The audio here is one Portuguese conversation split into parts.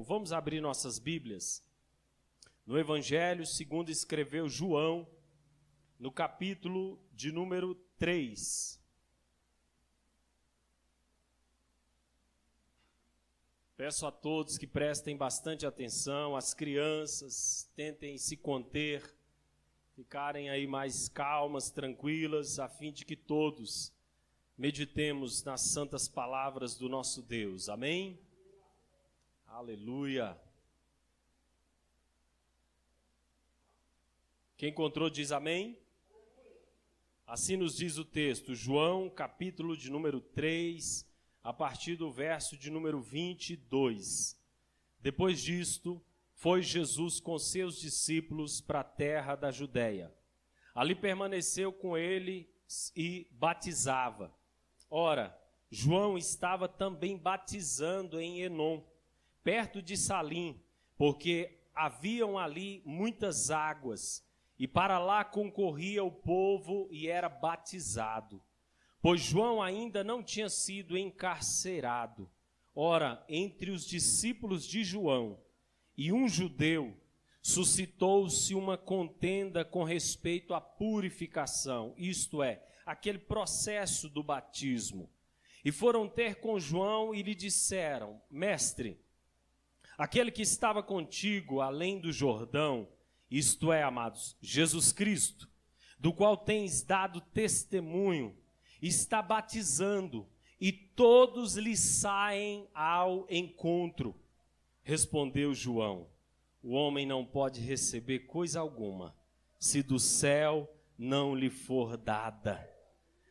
Vamos abrir nossas Bíblias no Evangelho segundo escreveu João, no capítulo de número 3. Peço a todos que prestem bastante atenção, as crianças tentem se conter, ficarem aí mais calmas, tranquilas, a fim de que todos meditemos nas santas palavras do nosso Deus. Amém? Aleluia! Quem encontrou diz amém? Assim nos diz o texto, João, capítulo de número 3, a partir do verso de número 22. Depois disto, foi Jesus com seus discípulos para a terra da Judéia. Ali permaneceu com eles e batizava. Ora, João estava também batizando em Enom, perto de Salim, porque haviam ali muitas águas, e para lá concorria o povo e era batizado, pois João ainda não tinha sido encarcerado. Ora, entre os discípulos de João e um judeu, suscitou-se uma contenda com respeito à purificação, isto é, aquele processo do batismo. E foram ter com João e lhe disseram: Mestre, aquele que estava contigo além do Jordão, isto é, amados, Jesus Cristo, do qual tens dado testemunho, está batizando, e todos lhe saem ao encontro. Respondeu João: o homem não pode receber coisa alguma, se do céu não lhe for dada.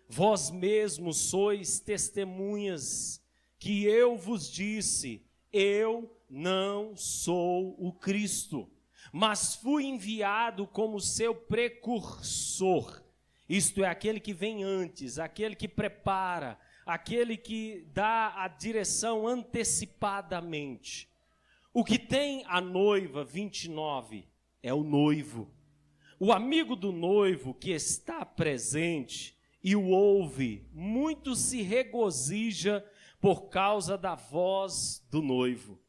Vós mesmos sois testemunhas que eu vos disse, eu não sou o Cristo, mas fui enviado como seu precursor, isto é, aquele que vem antes, aquele que prepara, aquele que dá a direção antecipadamente. O que tem a noiva, 29, é o noivo. O amigo do noivo que está presente e o ouve, muito se regozija por causa da voz do noivo,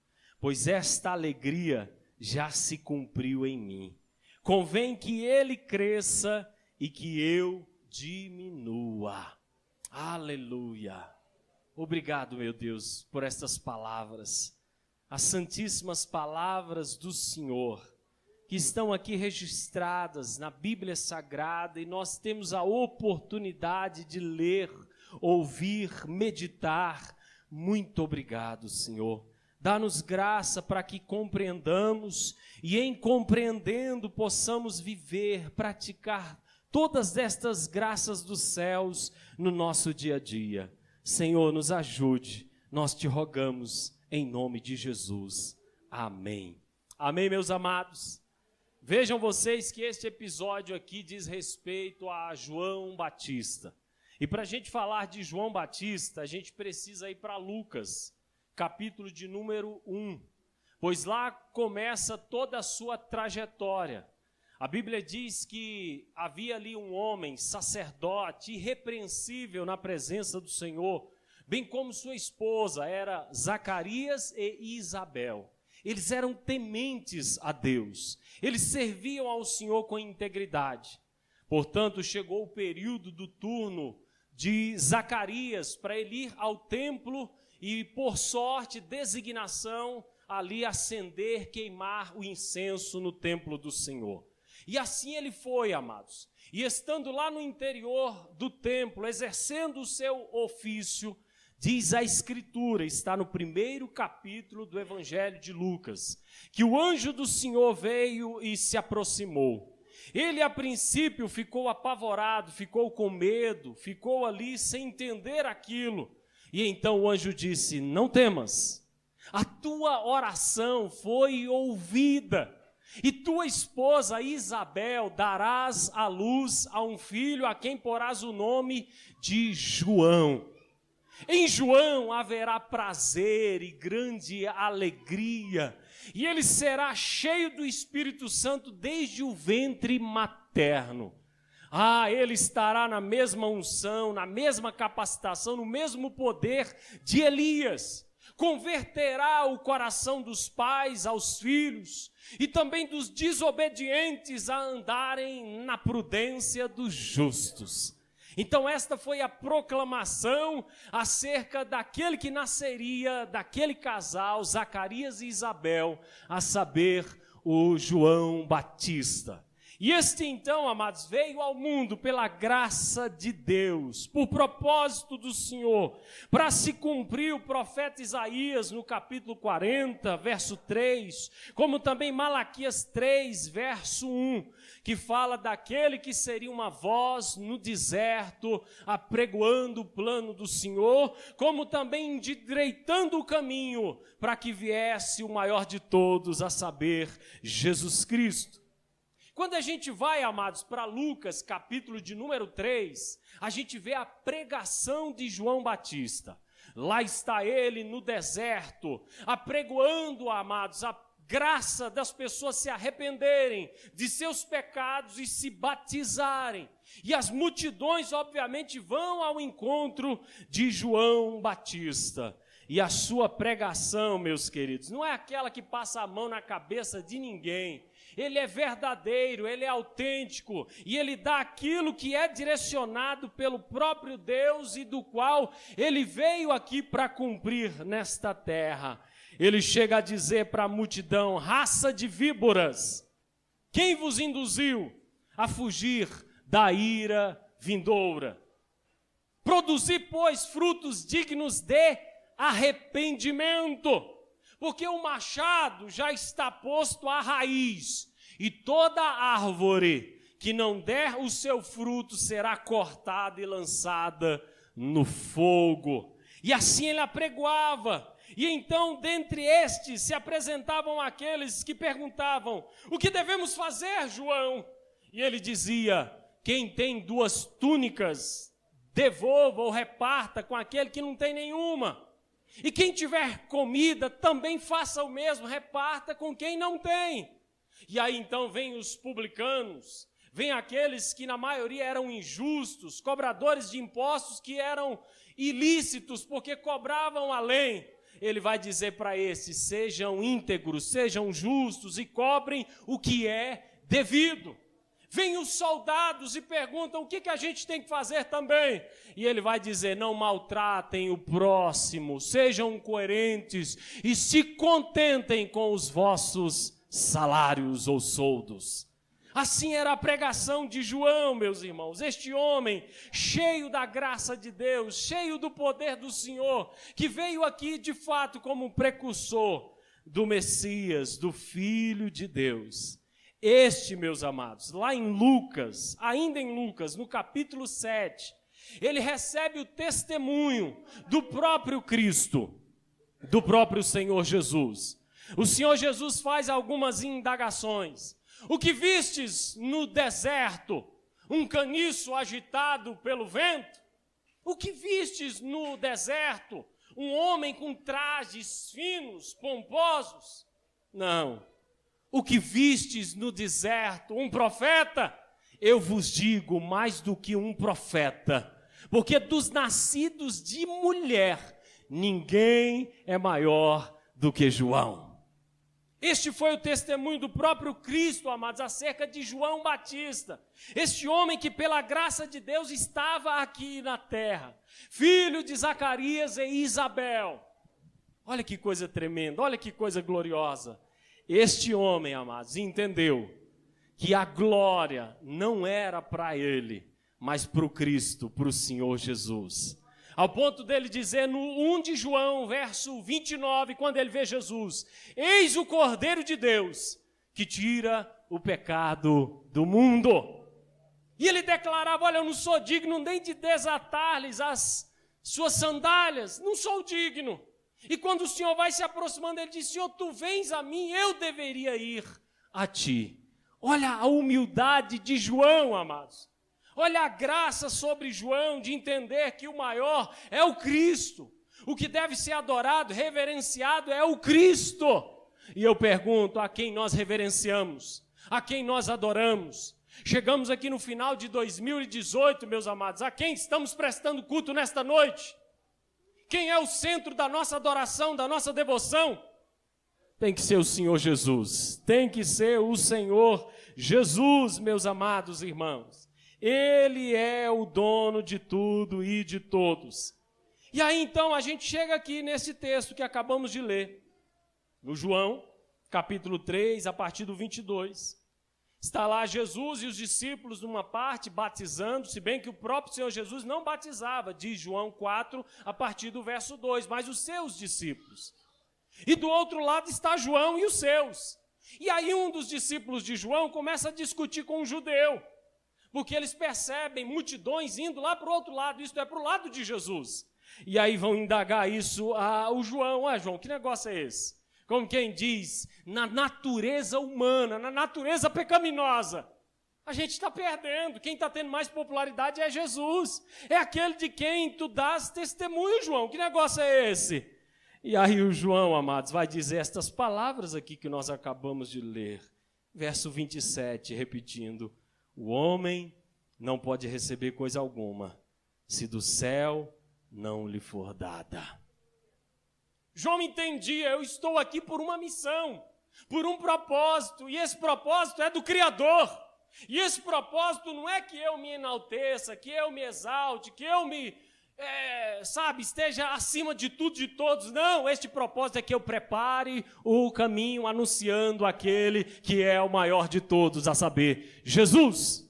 pois esta alegria já se cumpriu em mim. Convém que ele cresça e que eu diminua. Aleluia! Obrigado, meu Deus, por estas palavras, as santíssimas palavras do Senhor, que estão aqui registradas na Bíblia Sagrada, e nós temos a oportunidade de ler, ouvir, meditar. Muito obrigado, Senhor. Dá-nos graça para que compreendamos e, em compreendendo, possamos viver, praticar todas estas graças dos céus no nosso dia a dia. Senhor, nos ajude, nós te rogamos em nome de Jesus. Amém. Amém, meus amados. Vejam vocês que este episódio aqui diz respeito a João Batista. E para a gente falar de João Batista, a gente precisa ir para Lucas, capítulo de número 1, pois lá começa toda a sua trajetória. A Bíblia diz que havia ali um homem, sacerdote, irrepreensível na presença do Senhor, bem como sua esposa, era Zacarias e Isabel. Eles eram tementes a Deus, eles serviam ao Senhor com integridade. Portanto, chegou o período do turno de Zacarias para ele ir ao templo e, por sorte, designação, ali acender, queimar o incenso no templo do Senhor. E assim ele foi, amados. E estando lá no interior do templo, exercendo o seu ofício, diz a Escritura, está no primeiro capítulo do Evangelho de Lucas, que o anjo do Senhor veio e se aproximou. Ele, a princípio, ficou apavorado, ficou com medo, ficou ali sem entender aquilo. E então o anjo disse: não temas, a tua oração foi ouvida, e tua esposa Isabel darás à luz a um filho a quem porás o nome de João. Em João haverá prazer e grande alegria, e ele será cheio do Espírito Santo desde o ventre materno. Ele estará na mesma unção, na mesma capacitação, no mesmo poder de Elias. converterá o coração dos pais aos filhos e também dos desobedientes a andarem na prudência dos justos. Então esta foi a proclamação acerca daquele que nasceria, daquele casal, Zacarias e Isabel, a saber, o João Batista. E este então, amados, veio ao mundo pela graça de Deus, por propósito do Senhor, para se cumprir o profeta Isaías no capítulo 40, verso 3, como também Malaquias 3, verso 1, que fala daquele que seria uma voz no deserto, apregoando o plano do Senhor, como também endireitando o caminho para que viesse o maior de todos, a saber, Jesus Cristo. Quando a gente vai, amados, para Lucas, capítulo de número 3, a gente vê a pregação de João Batista. Lá está ele no deserto, apregoando, amados, a graça das pessoas se arrependerem de seus pecados e se batizarem. E as multidões, obviamente, vão ao encontro de João Batista. E a sua pregação, meus queridos, não é aquela que passa a mão na cabeça de ninguém. Ele é verdadeiro, ele é autêntico, e ele dá aquilo que é direcionado pelo próprio Deus e do qual ele veio aqui para cumprir nesta terra. Ele chega a dizer para a multidão: raça de víboras, quem vos induziu a fugir da ira vindoura? Produzi, pois, frutos dignos de arrependimento, porque o machado já está posto à raiz, e toda árvore que não der o seu fruto será cortada e lançada no fogo. E assim ele apregoava. E então, dentre estes, se apresentavam aqueles que perguntavam: o que devemos fazer, João? E ele dizia: quem tem 2 túnicas, devolva ou reparta com aquele que não tem nenhuma. E quem tiver comida, também faça o mesmo, reparta com quem não tem. E aí então vem os publicanos, vem aqueles que na maioria eram injustos, cobradores de impostos que eram ilícitos, porque cobravam além. Ele vai dizer para esses: sejam íntegros, sejam justos e cobrem o que é devido. Vêm os soldados e perguntam: o que a gente tem que fazer também? E ele vai dizer: não maltratem o próximo, sejam coerentes e se contentem com os vossos salários ou soldos. Assim era a pregação de João, meus irmãos, este homem cheio da graça de Deus, cheio do poder do Senhor, que veio aqui de fato como um precursor do Messias, do Filho de Deus. Este, meus amados, lá em Lucas, ainda em Lucas, no capítulo 7, ele recebe o testemunho do próprio Cristo, do próprio Senhor Jesus. O Senhor Jesus faz algumas indagações. O que vistes no deserto? Um caniço agitado pelo vento? O que vistes no deserto? Um homem com trajes finos, pomposos? Não. O que vistes no deserto? Um profeta? Eu vos digo, mais do que um profeta, porque dos nascidos de mulher, ninguém é maior do que João. Este foi o testemunho do próprio Cristo, amados, acerca de João Batista. Este homem que pela graça de Deus estava aqui na terra, filho de Zacarias e Isabel. Olha que coisa tremenda, olha que coisa gloriosa. Este homem, amados, entendeu que a glória não era para ele, mas para o Cristo, para o Senhor Jesus. Ao ponto dele dizer no 1 de João, verso 29, quando ele vê Jesus: eis o Cordeiro de Deus, que tira o pecado do mundo. E ele declarava: olha, eu não sou digno nem de desatar-lhes as suas sandálias, não sou digno. E quando o Senhor vai se aproximando, ele diz: Senhor, tu vens a mim, eu deveria ir a ti. Olha a humildade de João, amados. Olha a graça sobre João de entender que o maior é o Cristo. O que deve ser adorado, reverenciado é o Cristo. E eu pergunto: a quem nós reverenciamos? A quem nós adoramos? Chegamos aqui no final de 2018, meus amados. A quem estamos prestando culto nesta noite? Quem é o centro da nossa adoração, da nossa devoção? Tem que ser o Senhor Jesus. Tem que ser o Senhor Jesus, meus amados irmãos. Ele é o dono de tudo e de todos. E aí então a gente chega aqui nesse texto que acabamos de ler, no João, capítulo 3, a partir do 22. Está lá Jesus e os discípulos numa parte batizando, se bem que o próprio Senhor Jesus não batizava, diz João 4, a partir do verso 2, mas os seus discípulos. E do outro lado está João e os seus. E aí um dos discípulos de João começa a discutir com um judeu, porque eles percebem multidões indo lá para o outro lado, isto é, para o lado de Jesus. E aí vão indagar isso ao João. João, que negócio é esse? Como quem diz, na natureza humana, na natureza pecaminosa, a gente está perdendo. Quem está tendo mais popularidade é Jesus. É aquele de quem tu dás testemunho, João. Que negócio é esse? E aí o João, amados, vai dizer estas palavras aqui que nós acabamos de ler. Verso 27, repetindo. O homem não pode receber coisa alguma, se do céu não lhe for dada. João entendia, eu estou aqui por uma missão, por um propósito, e esse propósito é do Criador. E esse propósito não é que eu me enalteça, que eu me exalte, que eu esteja acima de tudo e de todos. Não, este propósito é que eu prepare o caminho anunciando aquele que é o maior de todos, a saber, Jesus.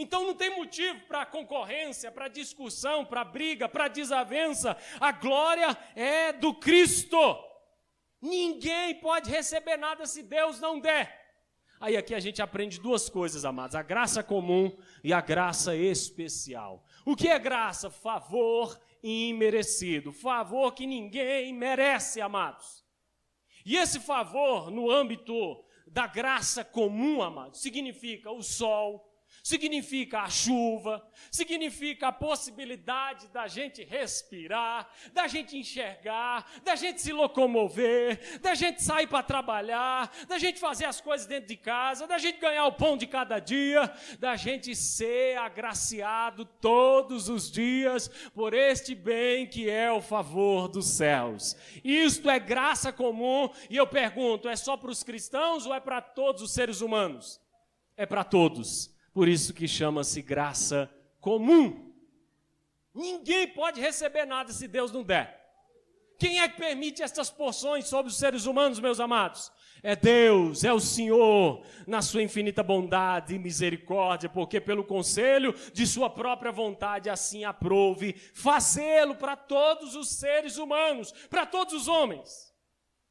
Então não tem motivo para concorrência, para discussão, para briga, para desavença. A glória é do Cristo. Ninguém pode receber nada se Deus não der. Aí aqui a gente aprende duas coisas, amados. A graça comum e a graça especial. O que é graça? Favor imerecido. Favor que ninguém merece, amados. E esse favor, no âmbito da graça comum, amados, significa o sol, significa a chuva, significa a possibilidade da gente respirar, da gente enxergar, da gente se locomover, da gente sair para trabalhar, da gente fazer as coisas dentro de casa, da gente ganhar o pão de cada dia, da gente ser agraciado todos os dias por este bem que é o favor dos céus. Isto é graça comum, e eu pergunto, é só para os cristãos ou é para todos os seres humanos? É para todos. Por isso que chama-se graça comum. Ninguém pode receber nada se Deus não der. Quem é que permite essas porções sobre os seres humanos, meus amados? É Deus, é o Senhor, na sua infinita bondade e misericórdia, porque pelo conselho de sua própria vontade assim aprove fazê-lo para todos os seres humanos, para todos os homens,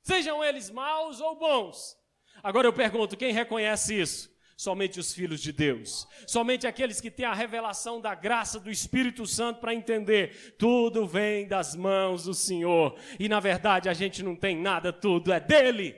sejam eles maus ou bons. Agora eu pergunto, quem reconhece isso? Somente os filhos de Deus, somente aqueles que têm a revelação da graça do Espírito Santo para entender, tudo vem das mãos do Senhor, e na verdade a gente não tem nada, tudo é dele.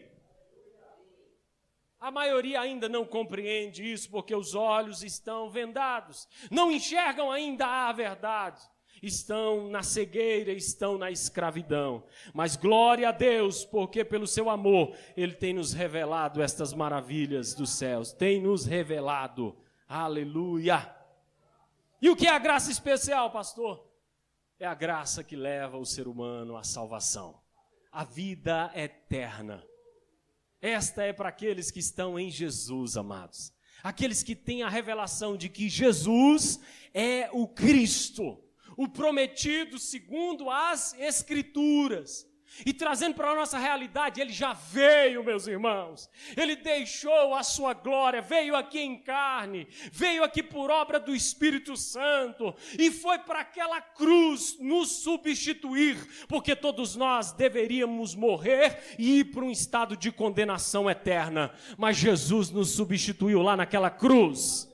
A maioria ainda não compreende isso, porque os olhos estão vendados, não enxergam ainda a verdade. Estão na cegueira, estão na escravidão. Mas glória a Deus, porque pelo seu amor, Ele tem nos revelado estas maravilhas dos céus. Tem nos revelado. Aleluia! E o que é a graça especial, pastor? É a graça que leva o ser humano à salvação. A vida eterna. Esta é para aqueles que estão em Jesus, amados. Aqueles que têm a revelação de que Jesus é o Cristo, o prometido segundo as Escrituras. E trazendo para a nossa realidade, Ele já veio, meus irmãos. Ele deixou a sua glória, veio aqui em carne, veio aqui por obra do Espírito Santo, e foi para aquela cruz nos substituir, porque todos nós deveríamos morrer e ir para um estado de condenação eterna. Mas Jesus nos substituiu lá naquela cruz.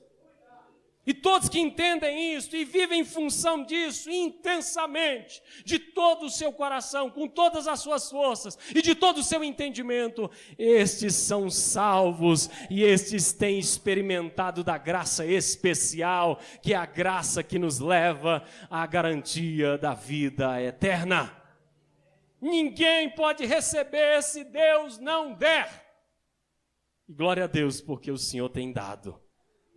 E todos que entendem isso e vivem em função disso intensamente, de todo o seu coração, com todas as suas forças e de todo o seu entendimento, estes são salvos e estes têm experimentado da graça especial, que é a graça que nos leva à garantia da vida eterna. Ninguém pode receber se Deus não der. E glória a Deus, porque o Senhor tem dado.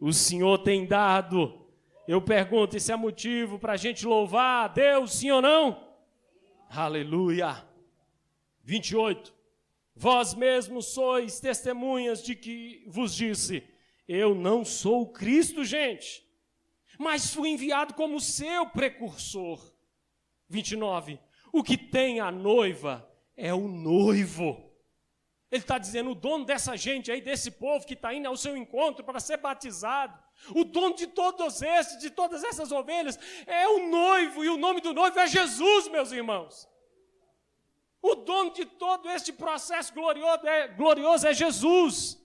O Senhor tem dado. Eu pergunto, isso é motivo para a gente louvar a Deus, sim ou não? Aleluia. 28. Vós mesmos sois testemunhas de que vos disse, eu não sou o Cristo, gente, mas fui enviado como seu precursor. 29. O que tem a noiva é o noivo. Ele está dizendo, o dono dessa gente aí, desse povo que está indo ao seu encontro para ser batizado, o dono de todos esses, de todas essas ovelhas, é o noivo, e o nome do noivo é Jesus, meus irmãos. O dono de todo este processo glorioso é Jesus.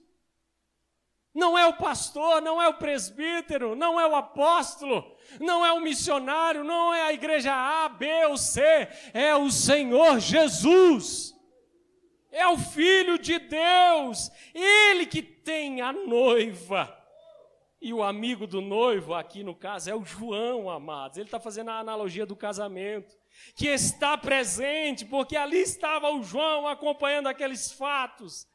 Não é o pastor, não é o presbítero, não é o apóstolo, não é o missionário, não é a igreja A, B ou C, é o Senhor Jesus. É o Filho de Deus, Ele que tem a noiva. E o amigo do noivo, aqui no caso, é o João, amados. Ele está fazendo a analogia do casamento, que está presente, porque ali estava o João acompanhando aqueles fatos.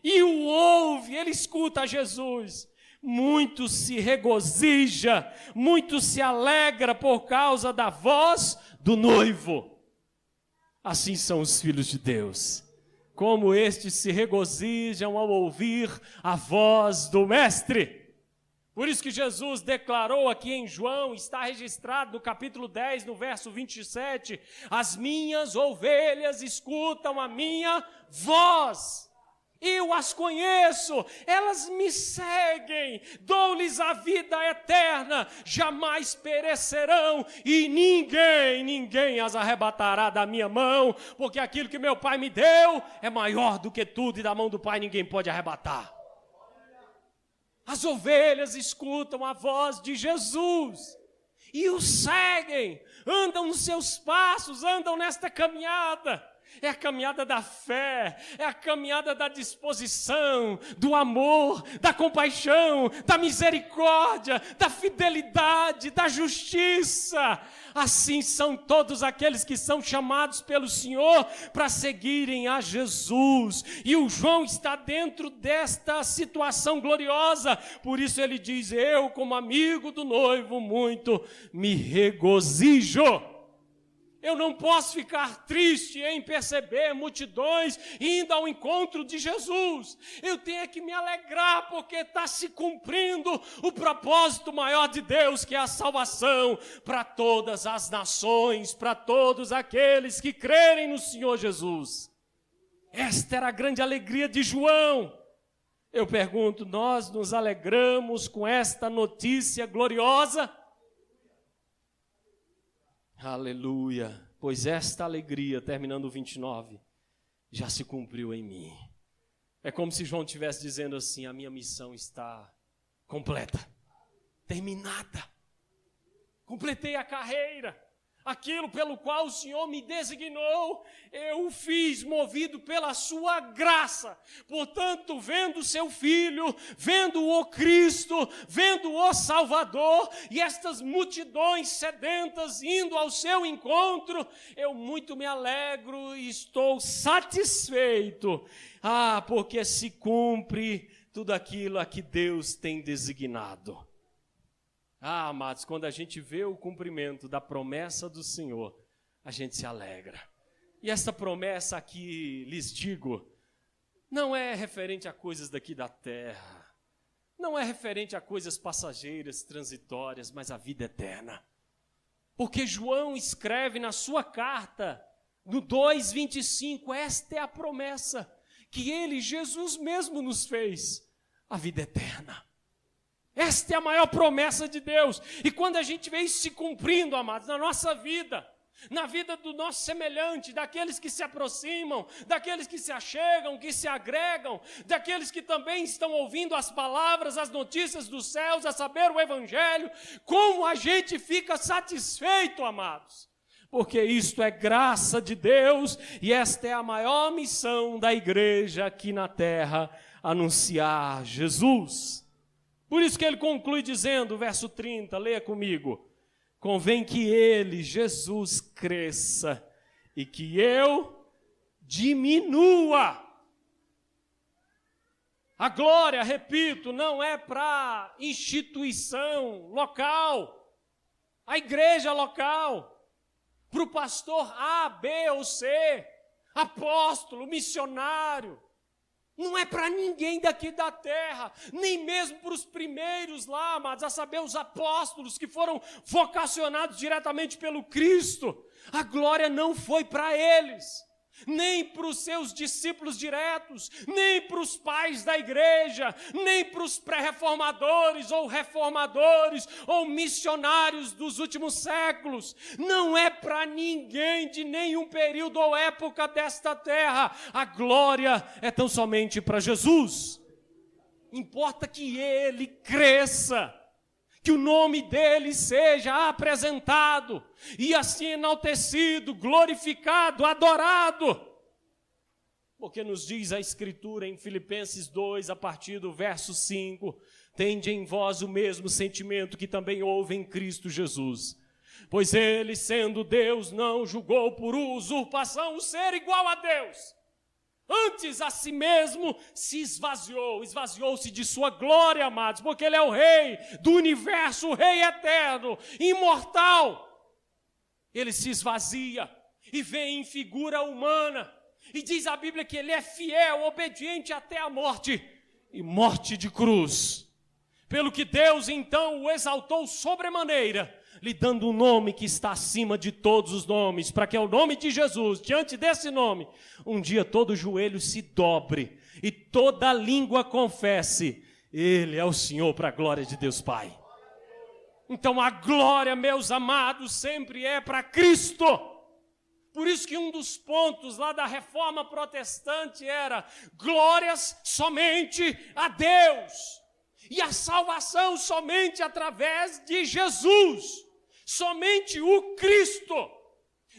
E o ouve, ele escuta Jesus. Muito se regozija, muito se alegra por causa da voz do noivo. Assim são os filhos de Deus. Como estes se regozijam ao ouvir a voz do Mestre. Por isso que Jesus declarou aqui em João, está registrado no capítulo 10, no verso 27, as minhas ovelhas escutam a minha voz. Eu as conheço, elas me seguem, dou-lhes a vida eterna, jamais perecerão e ninguém as arrebatará da minha mão, porque aquilo que meu Pai me deu é maior do que tudo e da mão do Pai ninguém pode arrebatar. As ovelhas escutam a voz de Jesus e o seguem, andam nos seus passos, andam nesta caminhada. É a caminhada da fé, é a caminhada da disposição, do amor, da compaixão, da misericórdia, da fidelidade, da justiça. Assim são todos aqueles que são chamados pelo Senhor para seguirem a Jesus. E o João está dentro desta situação gloriosa, por isso ele diz, eu como amigo do noivo muito me regozijo. Eu não posso ficar triste em perceber multidões indo ao encontro de Jesus. Eu tenho que me alegrar porque está se cumprindo o propósito maior de Deus, que é a salvação para todas as nações, para todos aqueles que crerem no Senhor Jesus. Esta era a grande alegria de João. Eu pergunto, nós nos alegramos com esta notícia gloriosa? Aleluia, pois esta alegria, terminando o 29, já se cumpriu em mim. É como se João estivesse dizendo assim, a minha missão está completa, terminada. Completei a carreira, aquilo pelo qual o Senhor me designou, eu o fiz movido pela sua graça. Portanto, vendo o seu Filho, vendo o Cristo, vendo o Salvador, e estas multidões sedentas indo ao seu encontro, eu muito me alegro e estou satisfeito. Porque se cumpre tudo aquilo a que Deus tem designado. Amados, quando a gente vê o cumprimento da promessa do Senhor, a gente se alegra. E essa promessa aqui, lhes digo, não é referente a coisas daqui da terra, não é referente a coisas passageiras, transitórias, mas a vida eterna. Porque João escreve na sua carta, no 2:25, esta é a promessa que ele, Jesus mesmo, nos fez, a vida eterna. Esta é a maior promessa de Deus. E quando a gente vê isso se cumprindo, amados, na nossa vida, na vida do nosso semelhante, daqueles que se aproximam, daqueles que se achegam, que se agregam, daqueles que também estão ouvindo as palavras, as notícias dos céus, a saber o Evangelho, como a gente fica satisfeito, amados. Porque isto é graça de Deus e esta é a maior missão da igreja aqui na terra, anunciar Jesus. Por isso que ele conclui dizendo, verso 30, leia comigo. Convém que ele, Jesus, cresça e que eu diminua. A glória, repito, não é para instituição local, a igreja local. para o pastor A, B ou C, apóstolo, missionário. Não é para ninguém daqui da terra, nem mesmo para os primeiros lá, amados, a saber, os apóstolos que foram vocacionados diretamente pelo Cristo. A glória não foi para eles, nem para os seus discípulos diretos, nem para os pais da igreja, nem para os pré-reformadores ou reformadores ou missionários dos últimos séculos. Não é para ninguém de nenhum período ou época desta terra. A glória é tão somente para Jesus. Importa que ele cresça, que o nome dele seja apresentado, e assim enaltecido, glorificado, adorado. Porque nos diz a Escritura em Filipenses 2, a partir do verso 5, tende em vós o mesmo sentimento que também houve em Cristo Jesus. Pois ele, sendo Deus, não julgou por usurpação o ser igual a Deus. Antes a si mesmo se esvaziou-se de sua glória, amados, porque ele é o Rei do universo, o Rei eterno, imortal. Ele se esvazia e vem em figura humana. E diz a Bíblia que ele é fiel, obediente até a morte, e morte de cruz. Pelo que Deus então o exaltou sobremaneira, lhe dando um nome que está acima de todos os nomes, para que ao nome de Jesus, diante desse nome, um dia todo joelho se dobre e toda língua confesse, ele é o Senhor, para a glória de Deus Pai. Então a glória, meus amados, sempre é para Cristo. Por isso que um dos pontos lá da reforma protestante era glórias somente a Deus, e a salvação somente através de Jesus. Somente o Cristo.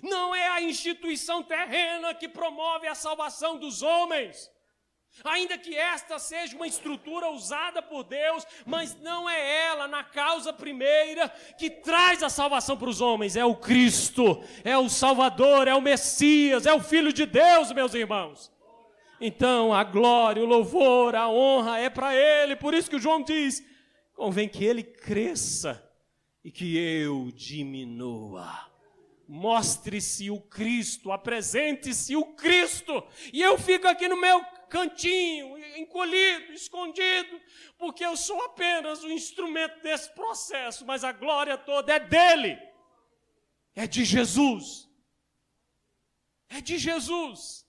Não é a instituição terrena que promove a salvação dos homens. Ainda que esta seja uma estrutura usada por Deus, mas não é ela, na causa primeira, que traz a salvação para os homens. É o Cristo, é o Salvador, é o Messias, é o Filho de Deus, meus irmãos. Então a glória, o louvor, a honra é para Ele. Por isso que o João diz, convém que Ele cresça e que eu diminua. Mostre-se o Cristo, apresente-se o Cristo, e eu fico aqui no meu cantinho, encolhido, escondido, porque eu sou apenas um instrumento desse processo, mas a glória toda é dele, é de Jesus, é de Jesus.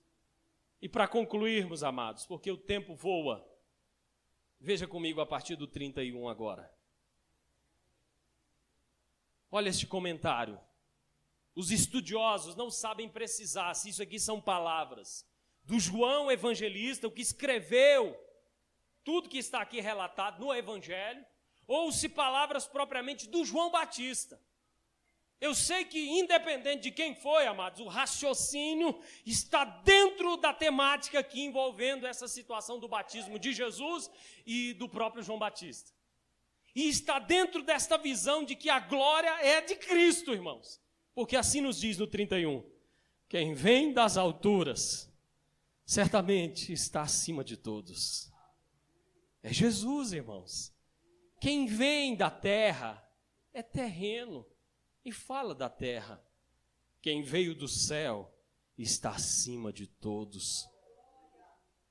E para concluirmos, amados, porque o tempo voa, veja comigo a partir do 31 agora. Olha este comentário. Os estudiosos não sabem precisar se isso aqui são palavras do João evangelista, o que escreveu tudo que está aqui relatado no Evangelho, ou se palavras propriamente do João Batista. Eu sei que, independente de quem foi, amados, o raciocínio está dentro da temática aqui envolvendo essa situação do batismo de Jesus e do próprio João Batista. E está dentro desta visão de que a glória é de Cristo, irmãos. Porque assim nos diz no 31, quem vem das alturas, certamente está acima de todos. É Jesus, irmãos. Quem vem da terra é terreno e fala da terra. Quem veio do céu está acima de todos.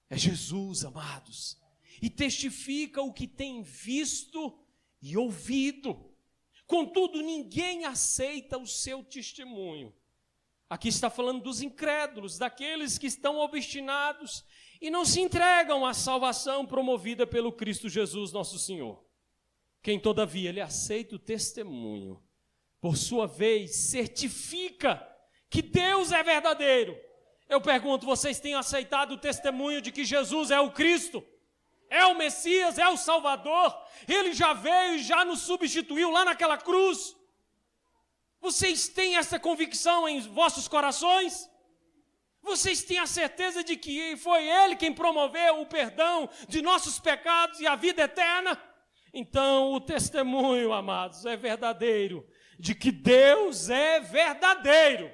É Jesus, amados. E testifica o que tem visto e ouvido. Contudo, ninguém aceita o seu testemunho. Aqui está falando dos incrédulos, daqueles que estão obstinados e não se entregam à salvação promovida pelo Cristo Jesus, nosso Senhor. Quem, todavia, lhe aceita o testemunho, por sua vez, certifica que Deus é verdadeiro. Eu pergunto, vocês têm aceitado o testemunho de que Jesus é o Cristo? É o Messias, é o Salvador? Ele já veio e já nos substituiu lá naquela cruz? Vocês têm essa convicção em vossos corações? Vocês têm a certeza de que foi Ele quem promoveu o perdão de nossos pecados e a vida eterna? Então, o testemunho, amados, é verdadeiro, de que Deus é verdadeiro.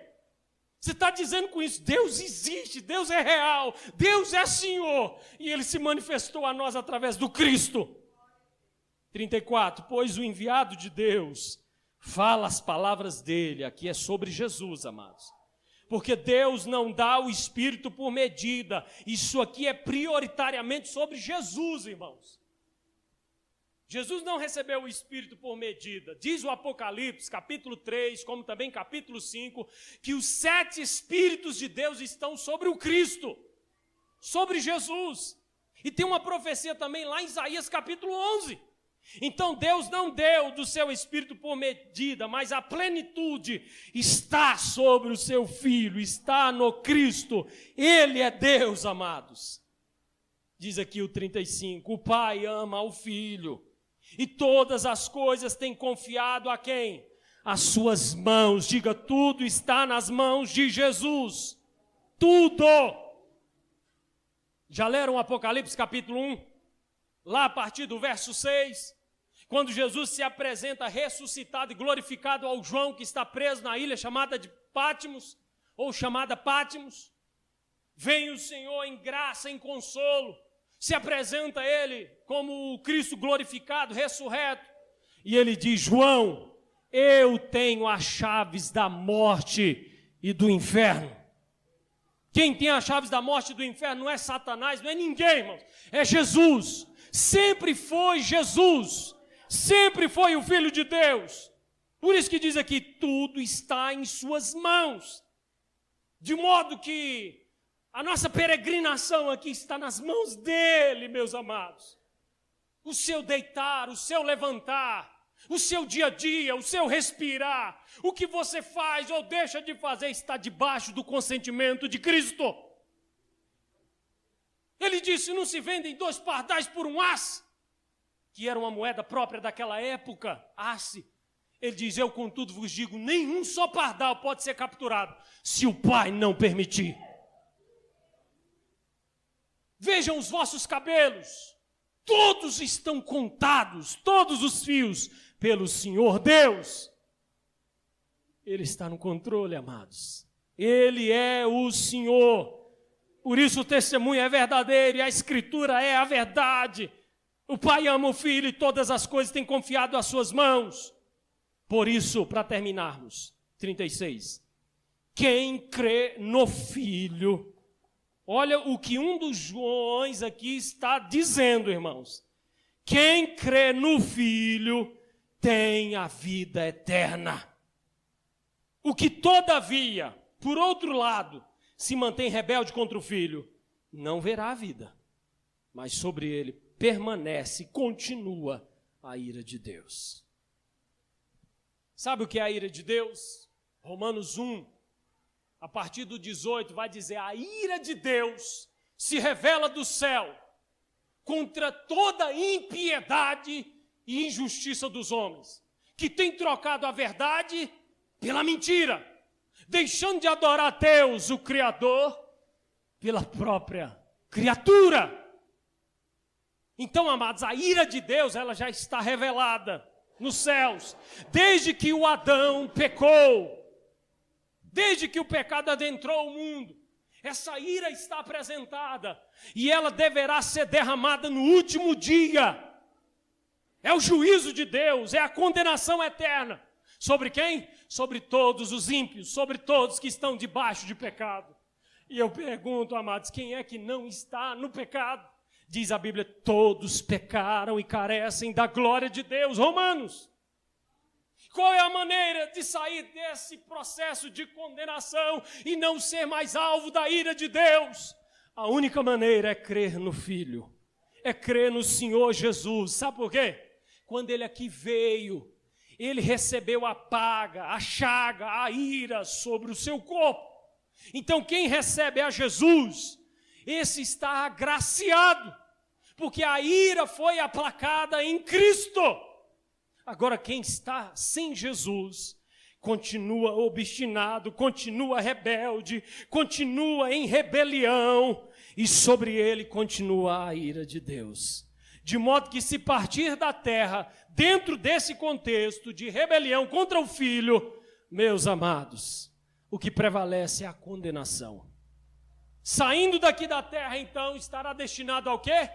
Você está dizendo com isso, Deus existe, Deus é real, Deus é Senhor, e Ele se manifestou a nós através do Cristo. 34, pois o enviado de Deus fala as palavras dele. Aqui é sobre Jesus, amados. Porque Deus não dá o Espírito por medida. Isso aqui é prioritariamente sobre Jesus, irmãos. Jesus não recebeu o Espírito por medida. Diz o Apocalipse, capítulo 3, como também capítulo 5, que os 7 Espíritos de Deus estão sobre o Cristo, sobre Jesus. E tem uma profecia também lá em Isaías, capítulo 11. Então Deus não deu do seu Espírito por medida, mas a plenitude está sobre o seu Filho, está no Cristo. Ele é Deus, amados. Diz aqui o 35, o Pai ama o Filho, e todas as coisas tem confiado a quem? As suas mãos. Diga, tudo está nas mãos de Jesus. Tudo. Já leram Apocalipse capítulo 1? Lá a partir do verso 6, quando Jesus se apresenta ressuscitado e glorificado ao João, que está preso na ilha chamada de Patmos, ou chamada Patmos, vem o Senhor em graça, em consolo, se apresenta a ele como o Cristo glorificado, ressurreto, e ele diz, João, eu tenho as chaves da morte e do inferno. Quem tem as chaves da morte e do inferno não é Satanás, não é ninguém, irmãos, é Jesus. Sempre foi Jesus, sempre foi o Filho de Deus. Por isso que diz aqui, tudo está em suas mãos. De modo que a nossa peregrinação aqui está nas mãos dele, meus amados. O seu deitar, o seu levantar, o seu dia a dia, o seu respirar, o que você faz ou deixa de fazer está debaixo do consentimento de Cristo. Ele disse, não se vendem 2 pardais por um asse, que era uma moeda própria daquela época, asse. Ele diz, eu contudo vos digo, nenhum só pardal pode ser capturado, se o Pai não permitir. Vejam os vossos cabelos, todos estão contados, todos os fios, pelo Senhor Deus. Ele está no controle, amados. Ele é o Senhor. Por isso o testemunho é verdadeiro e a Escritura é a verdade. O Pai ama o Filho e todas as coisas tem confiado às suas mãos. Por isso, para terminarmos, 36. Quem crê no Filho... Olha o que um dos Joões aqui está dizendo, irmãos. Quem crê no Filho tem a vida eterna. O que todavia, por outro lado, se mantém rebelde contra o Filho, não verá a vida, mas sobre ele permanece, continua a ira de Deus. Sabe o que é a ira de Deus? Romanos 1, a partir do 18, vai dizer, a ira de Deus se revela do céu contra toda impiedade e injustiça dos homens, que têm trocado a verdade pela mentira, deixando de adorar a Deus, o Criador, pela própria criatura. Então, amados, a ira de Deus, ela já está revelada nos céus, desde que o Adão pecou, desde que o pecado adentrou o mundo. Essa ira está apresentada e ela deverá ser derramada no último dia. É o juízo de Deus, é a condenação eterna. Sobre quem? Sobre todos os ímpios, sobre todos que estão debaixo de pecado. E eu pergunto, amados, quem é que não está no pecado? Diz a Bíblia, todos pecaram e carecem da glória de Deus. Romanos. Qual é a maneira de sair desse processo de condenação e não ser mais alvo da ira de Deus? A única maneira é crer no Filho, é crer no Senhor Jesus. Sabe por quê? Quando Ele aqui veio, Ele recebeu a paga, a chaga, a ira sobre o seu corpo. Então quem recebe a Jesus, esse está agraciado, porque a ira foi aplacada em Cristo. Agora, quem está sem Jesus, continua obstinado, continua rebelde, continua em rebelião, e sobre ele continua a ira de Deus. De modo que se partir da terra, dentro desse contexto de rebelião contra o Filho, meus amados, o que prevalece é a condenação. Saindo daqui da terra, então, estará destinado ao quê?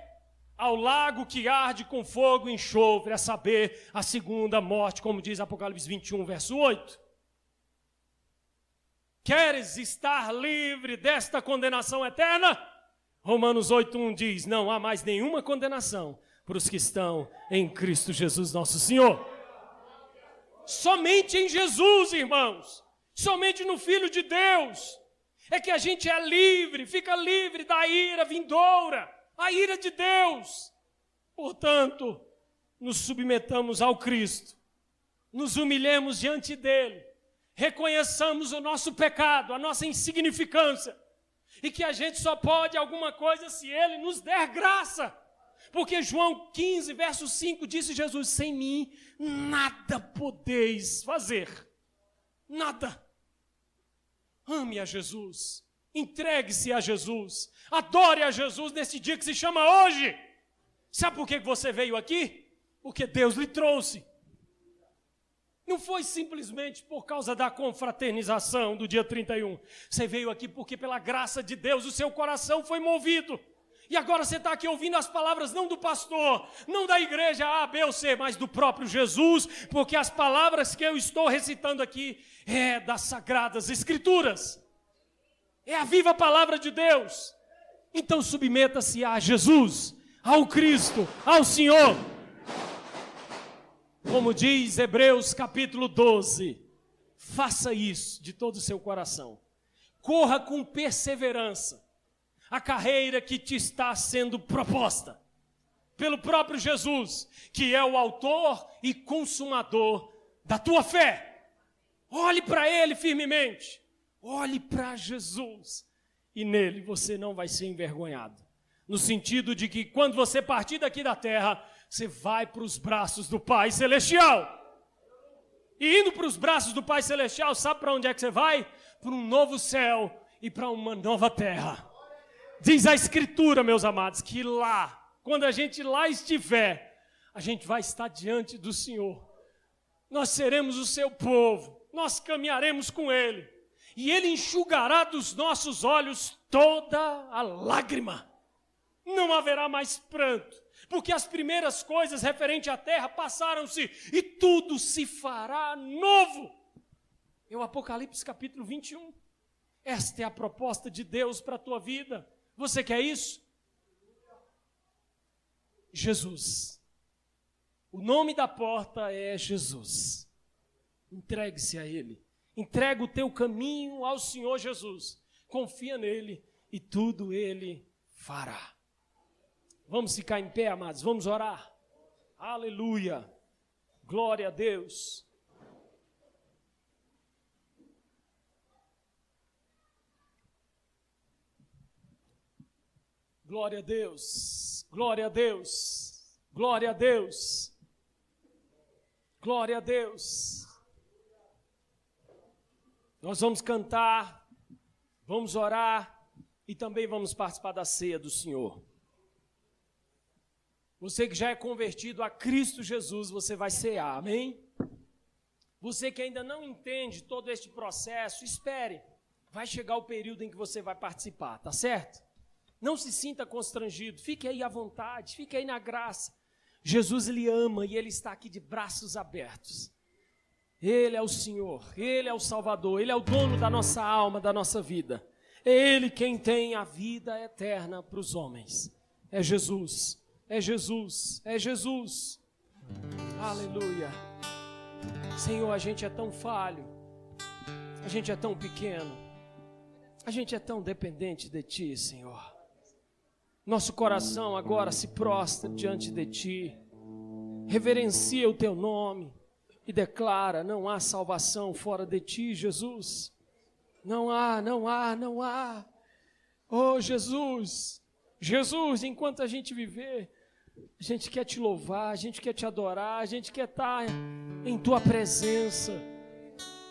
ao lago que arde com fogo e enxofre, a saber, a segunda morte, como diz Apocalipse 21, verso 8. Queres estar livre desta condenação eterna? Romanos 8:1 diz, não há mais nenhuma condenação para os que estão em Cristo Jesus nosso Senhor. Somente em Jesus, irmãos, somente no Filho de Deus, é que a gente é livre, fica livre da ira vindoura, a ira de Deus. Portanto, nos submetamos ao Cristo, nos humilhemos diante dele, reconheçamos o nosso pecado, a nossa insignificância, e que a gente só pode alguma coisa se ele nos der graça. Porque João 15, verso 5, disse Jesus, sem mim nada podeis fazer, nada. Ame a Jesus, entregue-se a Jesus, adore a Jesus nesse dia que se chama hoje. Sabe por que você veio aqui? Porque Deus lhe trouxe. Não foi simplesmente por causa da confraternização do dia 31. Você veio aqui porque pela graça de Deus o seu coração foi movido. E agora você está aqui ouvindo as palavras não do pastor, não da igreja A, B ou C, mas do próprio Jesus, porque as palavras que eu estou recitando aqui é das Sagradas Escrituras. É a viva palavra de Deus. Então submeta-se a Jesus, ao Cristo, ao Senhor. Como diz Hebreus capítulo 12, faça isso de todo o seu coração. Corra com perseverança a carreira que te está sendo proposta pelo próprio Jesus, que é o autor e consumador da tua fé. Olhe para ele firmemente, olhe para Jesus, e nele você não vai ser envergonhado. No sentido de que quando você partir daqui da terra, você vai para os braços do Pai Celestial. E indo para os braços do Pai Celestial, sabe para onde é que você vai? Para um novo céu e para uma nova terra. Diz a Escritura, meus amados, que lá, quando a gente lá estiver, a gente vai estar diante do Senhor. Nós seremos o seu povo, nós caminharemos com Ele. E Ele enxugará dos nossos olhos toda a lágrima. Não haverá mais pranto, porque as primeiras coisas referentes à terra passaram-se e tudo se fará novo. É o Apocalipse capítulo 21. Esta é a proposta de Deus para a tua vida. Você quer isso? Jesus. O nome da porta é Jesus. Entregue-se a Ele. Entrega o teu caminho ao Senhor Jesus. Confia nele e tudo Ele fará. Vamos ficar em pé, amados. Vamos orar. Aleluia. Glória a Deus. Glória a Deus, glória a Deus, glória a Deus, glória a Deus. Nós vamos cantar, vamos orar e também vamos participar da ceia do Senhor. Você que já é convertido a Cristo Jesus, você vai cear, amém? Você que ainda não entende todo este processo, espere, vai chegar o período em que você vai participar, tá certo? Não se sinta constrangido, fique aí à vontade, fique aí na graça. Jesus lhe ama e Ele está aqui de braços abertos. Ele é o Senhor, Ele é o Salvador, Ele é o dono da nossa alma, da nossa vida. É Ele quem tem a vida eterna para os homens. É Jesus, é Jesus, é Jesus. Aleluia. Senhor, a gente é tão falho, a gente é tão pequeno, a gente é tão dependente de Ti, Senhor. Nosso coração agora se prostra diante de Ti, reverencia o Teu nome e declara, não há salvação fora de Ti, Jesus. Não há, não há, não há. Oh, Jesus, Jesus, enquanto a gente viver, a gente quer Te louvar, a gente quer Te adorar, a gente quer estar em Tua presença,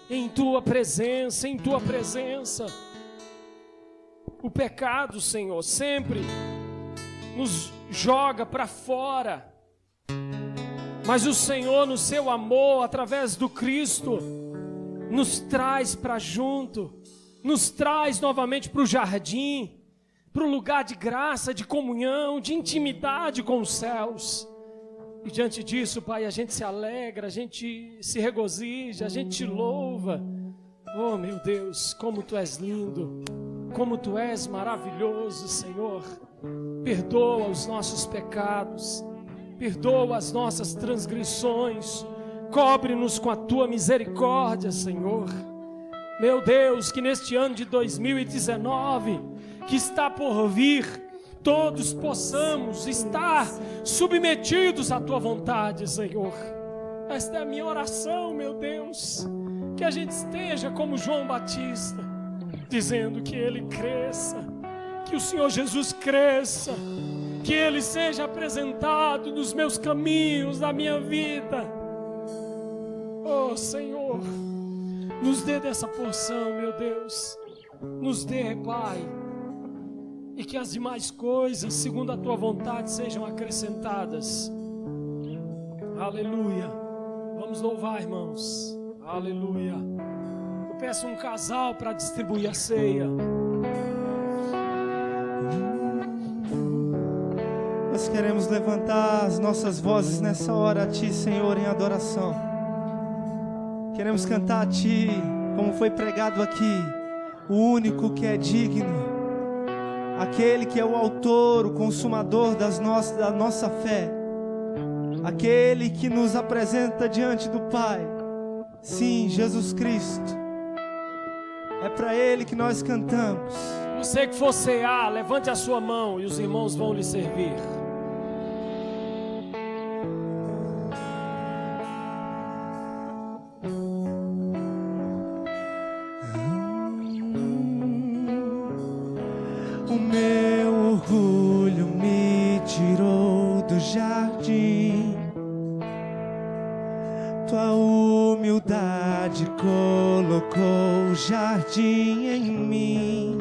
em Tua presença, em Tua presença. O pecado, Senhor, sempre nos joga para fora, mas o Senhor, no seu amor, através do Cristo, nos traz para junto, nos traz novamente para o jardim, para o lugar de graça, de comunhão, de intimidade com os céus. E diante disso, Pai, a gente se alegra, a gente se regozija, a gente te louva. Oh, meu Deus, como Tu és lindo, como Tu és maravilhoso, Senhor. Perdoa os nossos pecados, perdoa as nossas transgressões, cobre-nos com a Tua misericórdia, Senhor. Meu Deus, que neste ano de 2019, que está por vir, todos possamos estar submetidos à Tua vontade, Senhor. Esta é a minha oração, meu Deus, que a gente esteja como João Batista, dizendo que ele cresça, que o Senhor Jesus cresça, que Ele seja apresentado nos meus caminhos, na minha vida. Oh, Senhor, nos dê dessa porção, meu Deus, nos dê, Pai, e que as demais coisas, segundo a Tua vontade, sejam acrescentadas. Aleluia. Vamos louvar, irmãos. Aleluia. Eu peço um casal para distribuir a ceia. Nós queremos levantar as nossas vozes nessa hora a Ti, Senhor, em adoração. Queremos cantar a Ti, como foi pregado aqui, o único que é digno, aquele que é o autor, o consumador da nossa fé, aquele que nos apresenta diante do Pai. Sim, Jesus Cristo. É para Ele que nós cantamos. Você que for cear, levante a sua mão e os irmãos vão lhe servir. O meu orgulho me tirou do jardim, Tua humildade colocou o jardim em mim.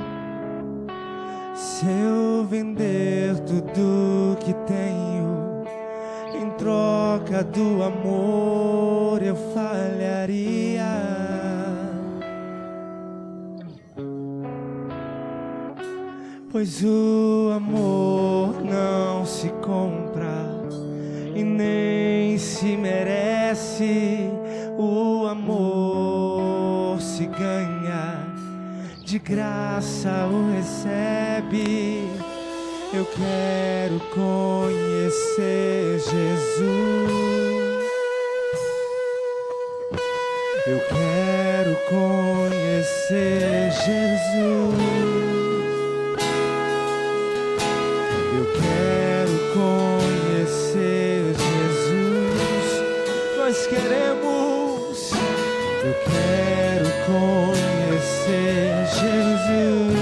Se eu vender tudo que tenho em troca do amor, eu falharia. Pois o amor não se compra e nem se merece. O amor se ganha, de graça o recebe. Eu quero conhecer Jesus. Eu quero conhecer Jesus. Eu quero conhecer Jesus. Nós queremos. Eu quero conhecer Jesus.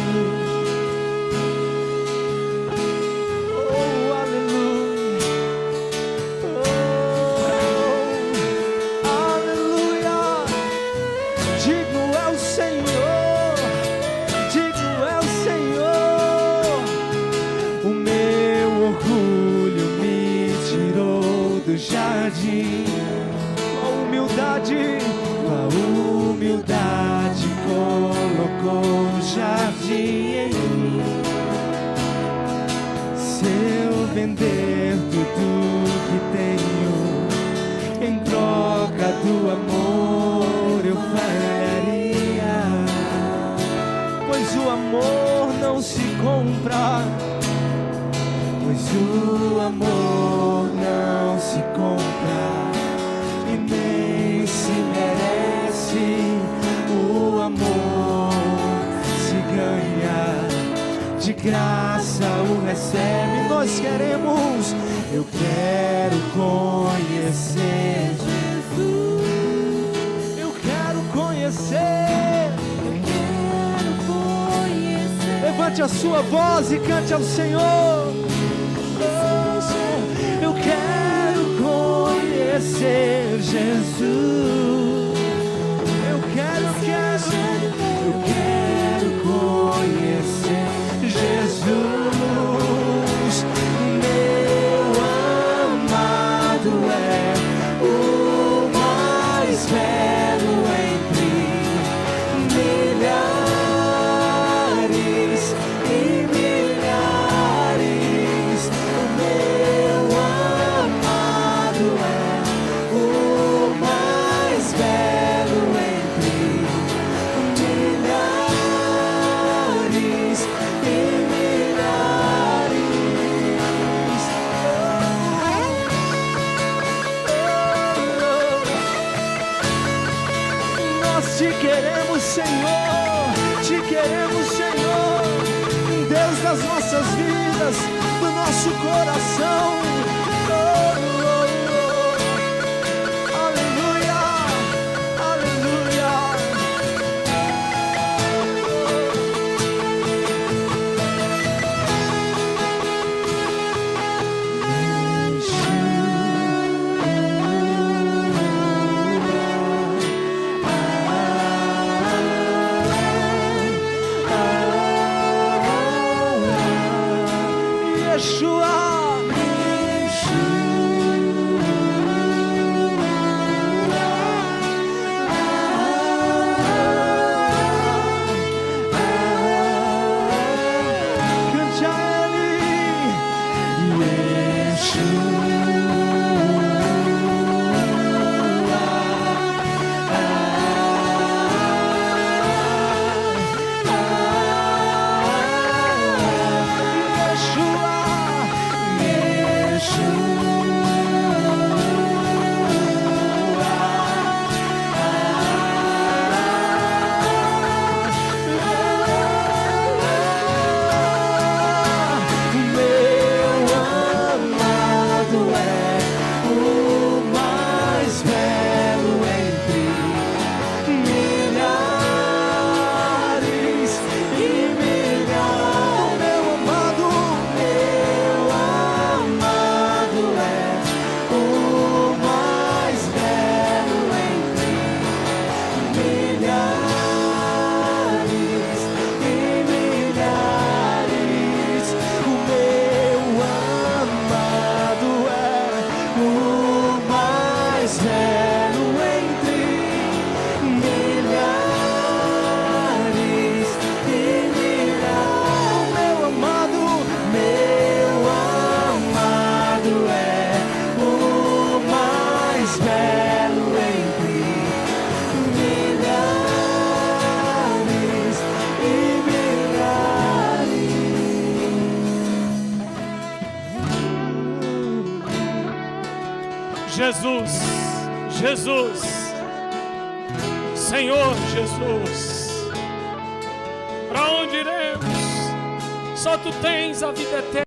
Oh, aleluia. Oh, aleluia. Digno é o Senhor. Digno é o Senhor. O meu orgulho me tirou do jardim. A humildade colocou o jardim em mim. Se eu vender tudo que tenho em troca do amor, eu falharia. Pois o amor não se compra. Pois o amor não se compra e nem se merece. O amor se ganha, de graça o recebe. Nós queremos. Eu quero conhecer Jesus. Eu quero conhecer. Eu quero conhecer. Levante a sua voz e cante ao Senhor. Oh, eu quero conhecer Jesus. Eu quero conhecer Jesus. Meu amado é o mais belo entre milhares e milhares. queremos, Senhor, Deus das nossas vidas, do nosso coração. Oh, oh, oh. Aleluia, aleluia. Jesus, Jesus, Senhor Jesus, para onde iremos? Só Tu tens a vida eterna.